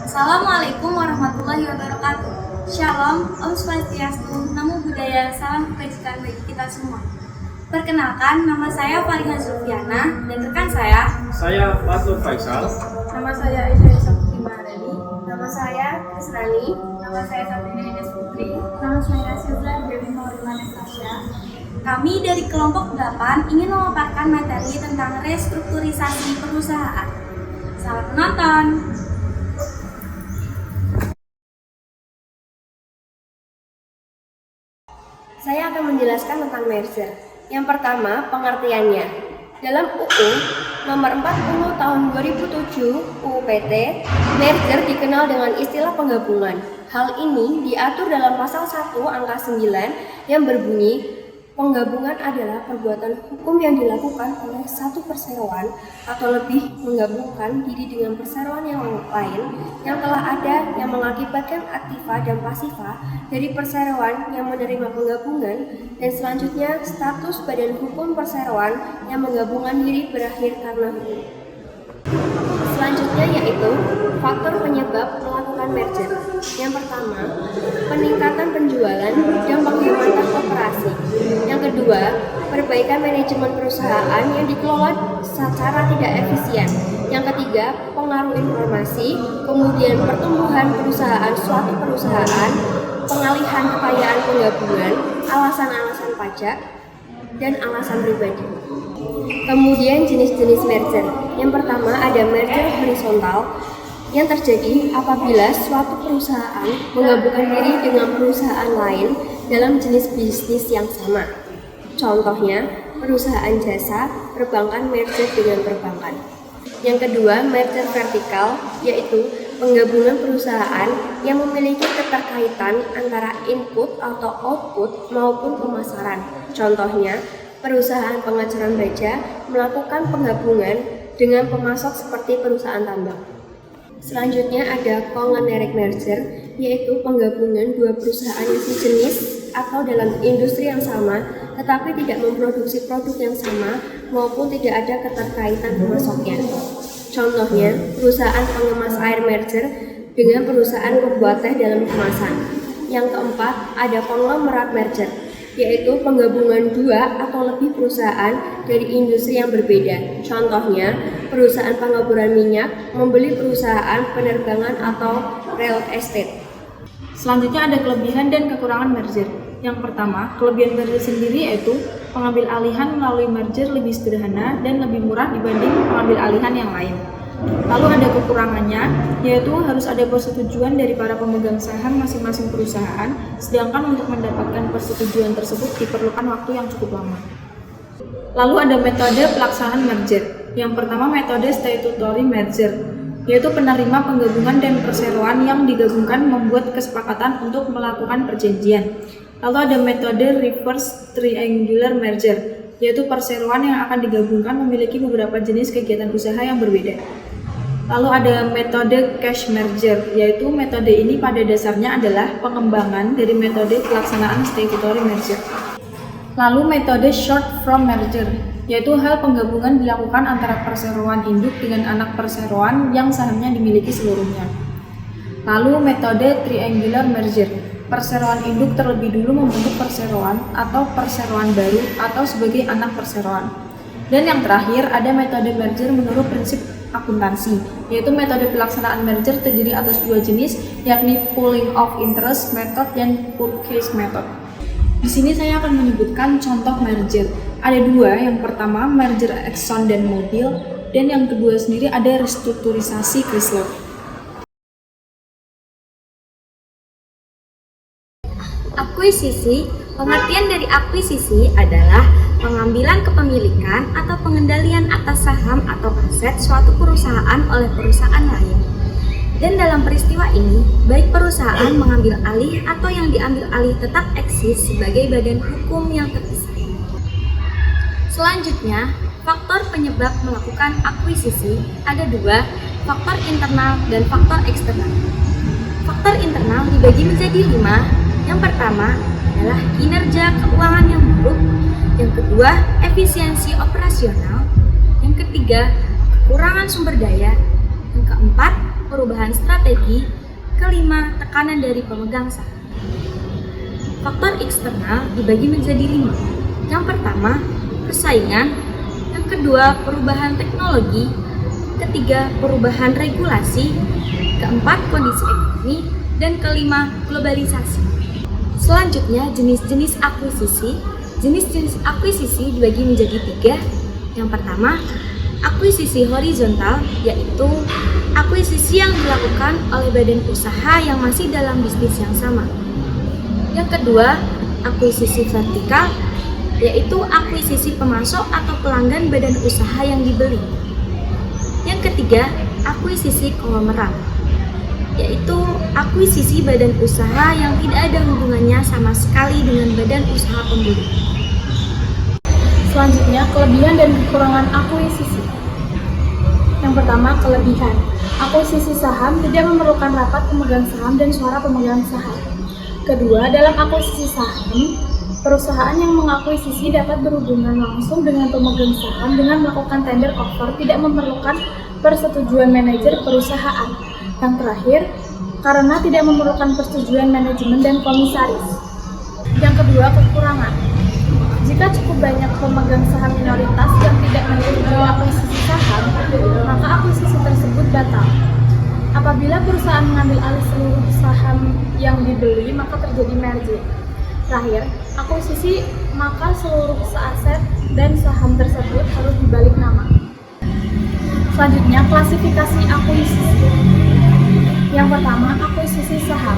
Assalamualaikum warahmatullahi wabarakatuh. Shalom, Om Swastiastu, Namo Buddhaya, salam kebajikan bagi kita semua. Perkenalkan, nama saya Fariha Zulfiana dan rekan Saya Fatul Faisal. Nama saya Aisyah Saputri Maharani. Nama saya Krisnani. Nama saya Sabrina Ines Putri. Nama saya Sylvia Dewi Maulana Tasya. Kami dari kelompok 8 ingin memaparkan materi tentang restrukturisasi perusahaan. Selamat menonton. Saya akan menjelaskan tentang merger. Yang pertama, pengertiannya. Dalam UU Nomor 40 Tahun 2007 UU PT, merger dikenal dengan istilah penggabungan. Hal ini diatur dalam pasal 1 angka 9 yang berbunyi, penggabungan adalah perbuatan hukum yang dilakukan oleh satu perseroan atau lebih menggabungkan diri dengan perseroan yang lain yang telah ada yang mengakibatkan aktiva dan pasifa dari perseroan yang menerima penggabungan, dan selanjutnya status badan hukum perseroan yang menggabungkan diri berakhir karena hukum. Selanjutnya yaitu faktor penyebab melakukan merger. Yang pertama, peningkatan penjualan dan penghematan operasi. Yang kedua, perbaikan manajemen perusahaan yang dikelola secara tidak efisien. Yang ketiga, pengaruh informasi, kemudian pertumbuhan perusahaan suatu perusahaan, pengalihan kekayaan penggabungan, alasan-alasan pajak, dan alasan pribadi. Kemudian jenis-jenis merger. Yang pertama ada merger horizontal yang terjadi apabila suatu perusahaan menggabungkan diri dengan perusahaan lain dalam jenis bisnis yang sama. Contohnya, perusahaan jasa, perbankan merger dengan perbankan. Yang kedua, merger vertikal, yaitu penggabungan perusahaan yang memiliki keterkaitan antara input atau output maupun pemasaran. Contohnya, perusahaan pengecoran baja melakukan penggabungan dengan pemasok seperti perusahaan tambang. Selanjutnya ada conglomerate merger, yaitu penggabungan dua perusahaan yang sejenis atau dalam industri yang sama tetapi tidak memproduksi produk yang sama maupun tidak ada keterkaitan pemasoknya. Contohnya, perusahaan pengemas air merger dengan perusahaan pembuat teh dalam kemasan. Yang keempat, ada konglomerat merger, yaitu penggabungan dua atau lebih perusahaan dari industri yang berbeda. Contohnya, perusahaan pengeboran minyak membeli perusahaan penerbangan atau real estate. Selanjutnya ada kelebihan dan kekurangan merger. Yang pertama, kelebihan merger sendiri yaitu pengambil alihan melalui merger lebih sederhana dan lebih murah dibanding pengambil alihan yang lain. Lalu ada kekurangannya, yaitu harus ada persetujuan dari para pemegang saham masing-masing perusahaan, sedangkan untuk mendapatkan persetujuan tersebut diperlukan waktu yang cukup lama. Lalu ada metode pelaksanaan merger. Yang pertama, metode statutory merger, yaitu penerima penggabungan dan perseroan yang digabungkan membuat kesepakatan untuk melakukan perjanjian. Lalu ada metode reverse triangular merger, yaitu perseroan yang akan digabungkan memiliki beberapa jenis kegiatan usaha yang berbeda. Lalu ada metode cash merger, yaitu metode ini pada dasarnya adalah pengembangan dari metode pelaksanaan statutory merger. Lalu metode short form merger, yaitu hal penggabungan dilakukan antara perseroan induk dengan anak perseroan yang sahamnya dimiliki seluruhnya. Lalu metode triangular merger, perseroan induk terlebih dulu membentuk perseroan atau perseroan baru atau sebagai anak perseroan. Dan yang terakhir ada metode merger menurut prinsip akuntansi, yaitu metode pelaksanaan merger terdiri atas dua jenis, yakni pooling of interest method dan purchase method. Di sini saya akan menyebutkan contoh merger. Ada dua, yang pertama merger Exxon dan Mobil, dan yang kedua sendiri ada restrukturisasi Chrysler. Akuisisi. Pengertian dari akuisisi adalah pengambilan kepemilikan atau pengendalian atas saham atau aset suatu perusahaan oleh perusahaan lain. Dan dalam peristiwa ini, baik perusahaan mengambil alih atau yang diambil alih tetap eksis sebagai badan hukum yang terpisah. Selanjutnya, faktor penyebab melakukan akuisisi ada dua, faktor internal dan faktor eksternal. Faktor internal dibagi menjadi 5. Yang pertama adalah kinerja keuangan yang buruk, yang kedua efisiensi operasional, yang ketiga kekurangan sumber daya, yang keempat perubahan strategi. Kelima, tekanan dari pemegang saham. Faktor eksternal dibagi menjadi 5. Yang pertama, persaingan. Yang kedua, perubahan teknologi. Ketiga, perubahan regulasi. Keempat, kondisi ekonomi. Dan kelima, globalisasi. Selanjutnya, jenis-jenis akuisisi. Jenis-jenis akuisisi dibagi menjadi 3. Yang pertama, akuisisi horizontal, yaitu akuisisi yang dilakukan oleh badan usaha yang masih dalam bisnis yang sama. Yang kedua, akuisisi vertikal, yaitu akuisisi pemasok atau pelanggan badan usaha yang dibeli. Yang ketiga, akuisisi konglomerat, yaitu akuisisi badan usaha yang tidak ada hubungannya sama sekali dengan badan usaha pembeli. Selanjutnya, kelebihan dan kekurangan akuisisi. Yang pertama, kelebihan. Akuisisi saham tidak memerlukan rapat pemegang saham dan suara pemegang saham. Kedua, dalam akuisisi saham, perusahaan yang mengakuisisi dapat berhubungan langsung dengan pemegang saham dengan melakukan tender offer, tidak memerlukan persetujuan manajer perusahaan. Yang terakhir, karena tidak memerlukan persetujuan manajemen dan komisaris. Yang kedua, kekurangan. Jika cukup banyak pemegang saham minoritas yang tidak menyetujui akuisisi saham, maka akuisisi tersebut batal. Apabila perusahaan mengambil alih seluruh saham yang dibeli, maka terjadi merger. Terakhir, akuisisi, maka seluruh aset dan saham tersebut harus dibalik nama. Selanjutnya, klasifikasi akuisisi. Yang pertama, akuisisi saham.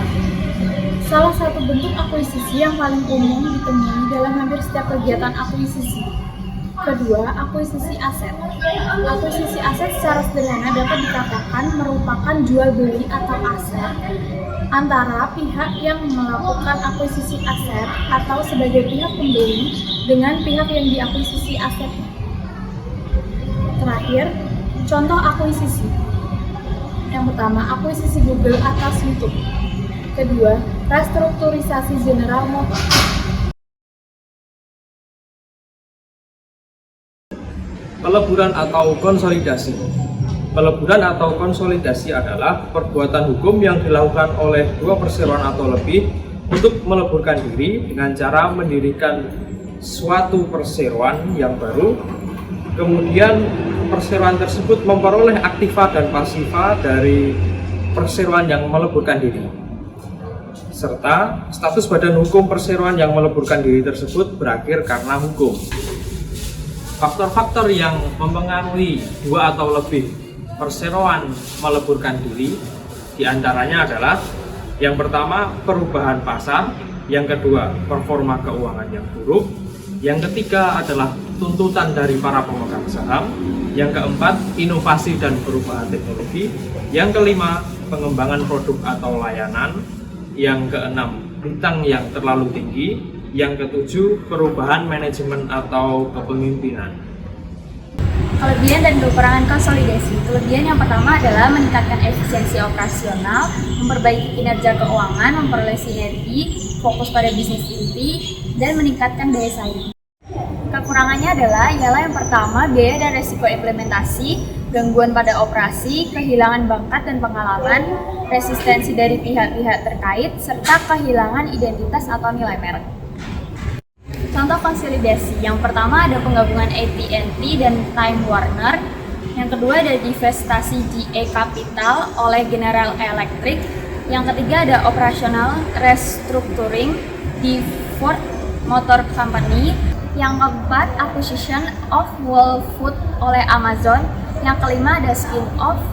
Salah satu bentuk akuisisi yang paling umum ditemui dalam hampir setiap kegiatan akuisisi. Kedua, akuisisi aset. Akuisisi aset secara sederhana dapat dikatakan merupakan jual beli atau aset antara pihak yang melakukan akuisisi aset atau sebagai pihak pembeli dengan pihak yang diakuisisi asetnya. Terakhir, contoh akuisisi. Yang pertama, akuisisi Google atas YouTube. Kedua, restrukturisasi General Motors. Peleburan atau konsolidasi. Peleburan atau konsolidasi adalah perbuatan hukum yang dilakukan oleh dua perseroan atau lebih untuk meleburkan diri dengan cara mendirikan suatu perseroan yang baru. Kemudian perseroan tersebut memperoleh aktiva dan pasiva dari perseroan yang meleburkan diri, serta status badan hukum perseroan yang meleburkan diri tersebut berakhir karena hukum. Faktor-faktor yang mempengaruhi dua atau lebih perseroan meleburkan diri diantaranya adalah: yang pertama, perubahan pasar; yang kedua, performa keuangan yang buruk; yang ketiga adalah tuntutan dari para pemegang saham; yang keempat, inovasi dan perubahan teknologi; yang kelima, pengembangan produk atau layanan; yang keenam, hutang yang terlalu tinggi; yang ketujuh, perubahan manajemen atau kepemimpinan. Kelebihan dan kekurangan konsolidasi. Kelebihan yang pertama adalah meningkatkan efisiensi operasional, memperbaiki kinerja keuangan, memperoleh sinergi, fokus pada bisnis inti, dan meningkatkan daya saing. Kekurangannya adalah ialah yang pertama, biaya dan resiko implementasi, gangguan pada operasi, kehilangan bakat dan pengalaman, resistensi dari pihak-pihak terkait, serta kehilangan identitas atau nilai merek. Contoh konsolidasi, yang pertama ada penggabungan AT&T dan Time Warner, yang kedua ada divestasi GE Capital oleh General Electric, yang ketiga ada operasional restructuring di Ford Motor Company, yang keempat acquisition of Whole Foods oleh Amazon, yang kelima ada spin-off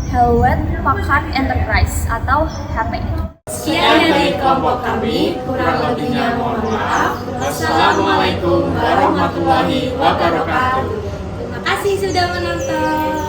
Hewlett Packard Enterprise atau HP. Sekian dari kelompok kami, kurang lebihnya mohon maaf. Wassalamualaikum warahmatullahi wabarakatuh. Terima kasih sudah menonton.